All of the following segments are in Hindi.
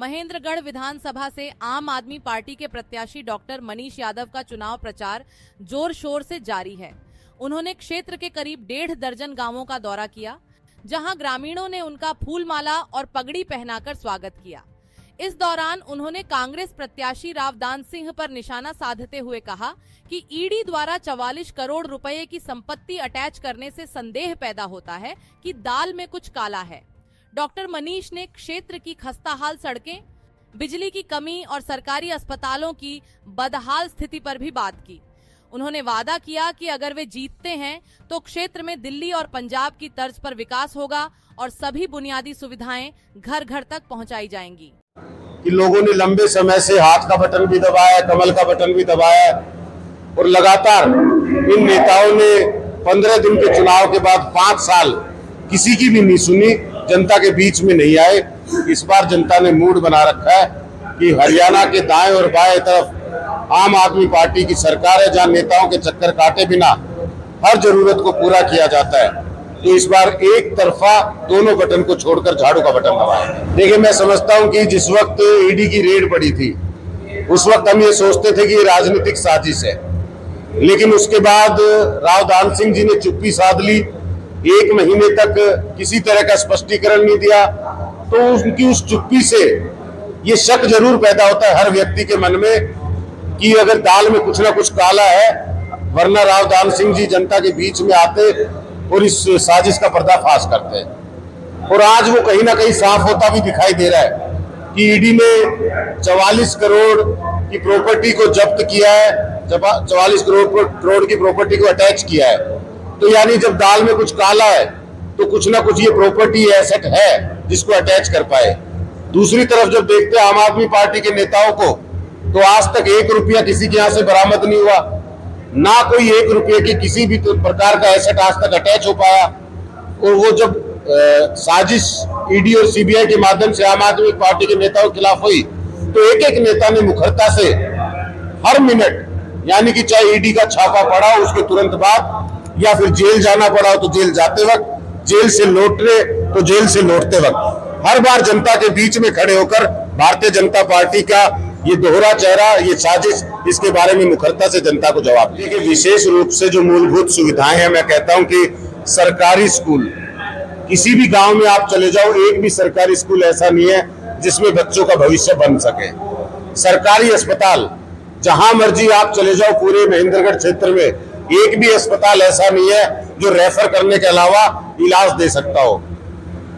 महेंद्रगढ़ विधानसभा से आम आदमी पार्टी के प्रत्याशी डॉक्टर मनीष यादव का चुनाव प्रचार जोर शोर से जारी है। उन्होंने क्षेत्र के करीब 1.5 दर्जन गांवों का दौरा किया, जहां ग्रामीणों ने उनका फूलमाला और पगड़ी पहनाकर स्वागत किया। इस दौरान उन्होंने कांग्रेस प्रत्याशी रावदान सिंह पर निशाना साधते हुए कहा कि ईडी द्वारा 44 करोड़ रुपए की संपत्ति अटैच करने से संदेह पैदा होता है कि दाल में कुछ काला है। डॉक्टर मनीष ने क्षेत्र की खस्ताहाल सड़कें, बिजली की कमी और सरकारी अस्पतालों की बदहाल स्थिति पर भी बात की। उन्होंने वादा किया कि अगर वे जीतते हैं तो क्षेत्र में दिल्ली और पंजाब की तर्ज पर विकास होगा और सभी बुनियादी सुविधाएं घर घर तक पहुंचाई जाएंगी। कि लोगों ने लंबे समय से हाथ का बटन भी दबाया, कमल का बटन भी दबाया और लगातार इन नेताओं ने 15 दिन के चुनाव के बाद 5 साल किसी की भी नहीं सुनी, जनता के बीच में नहीं आए। इस बार जनता ने मूड बना रखा है कि हरियाणा के दाएं और बाएं तरफ आम आदमी पार्टी की सरकार है, जहां नेताओं के चक्कर काटे बिना हर जरूरत को पूरा किया जाता है। तो इस बार एक तरफा दोनों बटन को छोड़कर झाड़ू का बटन दबाया। देखिए, मैं समझता हूं कि जिस वक्त ईडी की रेड पड़ी थी उस वक्त हम ये सोचते थे कि ये राजनीतिक साजिश है, लेकिन उसके बाद रावदान सिंह जी ने चुप्पी साध ली। 1 महीने तक किसी तरह का स्पष्टीकरण नहीं दिया, तो उनकी उस चुप्पी से ये शक जरूर पैदा होता है हर व्यक्ति के मन में कि अगर दाल में कुछ ना कुछ काला है, वरना रावदान सिंह जी जनता के बीच में आते और इस साजिश का पर्दाफाश करते हैं। और आज वो कहीं ना कहीं साफ होता भी दिखाई दे रहा है कि ईडी ने 44 करोड़ की प्रॉपर्टी को जब्त किया है, 44 करोड़ की प्रॉपर्टी को अटैच किया है। तो यानी जब दाल में कुछ काला है तो कुछ ना कुछ ये प्रॉपर्टी एसेट है जिसको अटैच कर पाए। दूसरी तरफ जब देखते हैं आम आदमी पार्टी के नेताओं को, तो आज तक 1 रुपया किसी के यहाँ से बरामद नहीं हुआ, ना कोई 1 रुपये की किसी भी प्रकार का एसेट आज तक अटैच हो पाया। और वो जब साजिश ईडी और सीबीआई के माध्यम से आम आदमी पार्टी के नेताओं के खिलाफ हुई, तो एक एक नेता ने मुखरता से हर मिनट, यानी कि चाहे ईडी का छापा पड़ा उसके तुरंत बाद या फिर जेल जाना पड़ा तो जेल जाते वक्त, जेल से लौटने तो जेल से लौटते वक्त, हर बार जनता के बीच में खड़े होकर भारतीय जनता पार्टी का ये दोहरा चेहरा, ये साजिश, इसके बारे में मुखरता से जनता को जवाब दिया। विशेष रूप से जो मूलभूत सुविधाएं हैं, मैं कहता हूं कि सरकारी स्कूल, किसी भी गांव में आप चले जाओ, एक भी सरकारी स्कूल ऐसा नहीं है जिसमें बच्चों का भविष्य बन सके। सरकारी अस्पताल जहां मर्जी आप चले जाओ, पूरे महेंद्रगढ़ क्षेत्र में एक भी अस्पताल ऐसा नहीं है जो रेफर करने के अलावा इलाज दे सकता हो।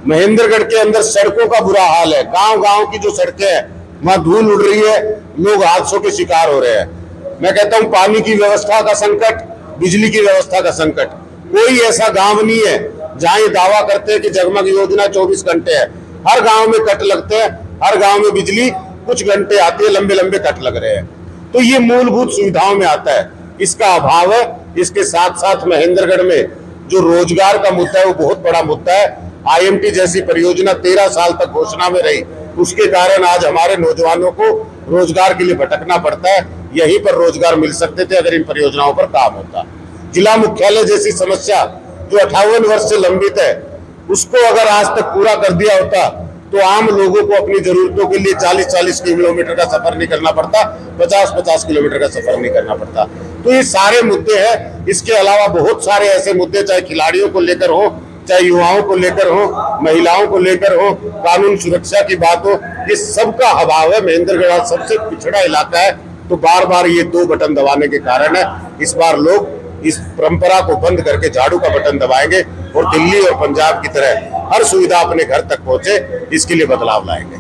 महेंद्रगढ़ के अंदर सड़कों का बुरा हाल है, गांव गांव की जो सड़कें हैं वहां धूल उड़ रही है, लोग हादसों के शिकार हो रहे हैं। मैं कहता हूं पानी की व्यवस्था का संकट, बिजली की व्यवस्था का संकट, कोई ऐसा गांव नहीं है जहां ये दावा करते हैं कि जगमग योजना 24 घंटे है। हर गांव में कट लगते हैं, हर गांव में बिजली कुछ घंटे आती है, लंबे लंबे कट लग रहे हैं। तो ये मूलभूत सुविधाओं में आता है, इसका अभाव है। इसके साथ साथ महेंद्रगढ़ में जो रोजगार का मुद्दा है वो बहुत बड़ा मुद्दा है। IMT जैसी परियोजना 13 साल तक घोषणा में रही, उसके कारण आज हमारे नौजवानों को रोजगार के लिए भटकना पड़ता है। यहीं पर रोजगार मिल सकते थे अगर इन परियोजनाओं पर काम होता। जिला मुख्यालय जैसी समस्या जो 58 वर्ष से लंबित है, उसको अगर आज तक पूरा कर दिया होता तो आम लोगों को अपनी जरूरतों के लिए 40-40 किलोमीटर का सफर नहीं करना पड़ता, 50-50 किलोमीटर का सफर नहीं करना पड़ता। तो ये सारे मुद्दे हैं। इसके अलावा बहुत सारे ऐसे मुद्दे, चाहे खिलाड़ियों को लेकर हो, चाहे युवाओं को लेकर हो, महिलाओं को लेकर हो, कानून सुरक्षा की बात हो, ये सबका अभाव है। महेंद्रगढ़ सबसे पिछड़ा इलाका है, तो बार बार ये 2 बटन दबाने के कारण है। इस बार लोग इस परंपरा को बंद करके झाड़ू का बटन दबाएंगे और दिल्ली और पंजाब की तरह हर सुविधा अपने घर तक पहुंचे, इसके लिए बदलाव लाएंगे।